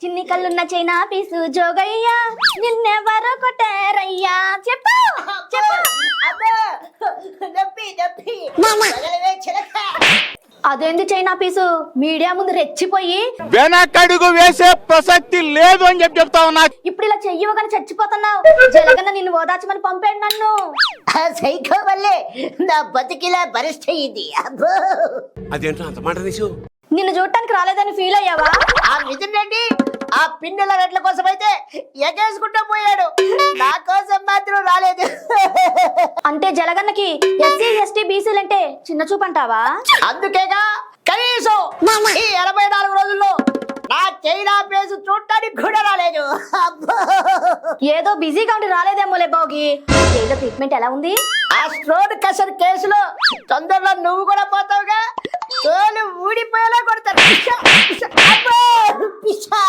చిన్ని కళ్ళున్న చైనా పీసు జోగయ్యా నిన్నెవరో కొట్టారయ్యా చెప్పు చెప్పు. అదేంది చైనా పీసు మీడియా ముందు రెచ్చిపోయి వెనకడుగు వేసే ప్రసక్తి లేదు అని చెప్తా ఉన్నా. ఇప్పుడు ఇలా చెయ్యవగానే చచ్చిపోతున్నావు. జలగన్న నిన్ను ఓదార్చమని పంపాడు నన్ను. సైకో వల్లే నా బతికిలా బరిస్ట్ అయ్యింది. అబ్బో అదేంటో అంత మాట నీసు. నిన్ను చూడటానికి రాలేదని ఫీల్ అయ్యావా? ఆ మిథున్ రెడ్డి ఆ పిన్నెల రెడ్ల కోసం అయితే ఎగేసుకుంటూ పోయాడు, నా కోసం మాత్రం రాలేదు. అంటే జలగన్నకి ఎస్సీ ఎస్టీ బీసీలంటే చిన్న చూపు అంటావా? అందుకేగా కనీసం ఈ 84 రోజుల్లో నా చైనా పేసు చూడటానికి కూడా రాలేదు. అబ్బో ఏదో బిజీగా ఉండి రాలేదేమోలే బాగి. జైల్లో ట్రీట్మెంట్ ఎలా ఉంది? ఆ స్ట్రోన్ కసర్ కేసులో తొందరలో నువ్వు కూడా పోతావుగా, తోలు ఊడిపోయేలా కొడతారు. పిచ్చా, పిచ్చా, అబ్బో, పిచ్చా.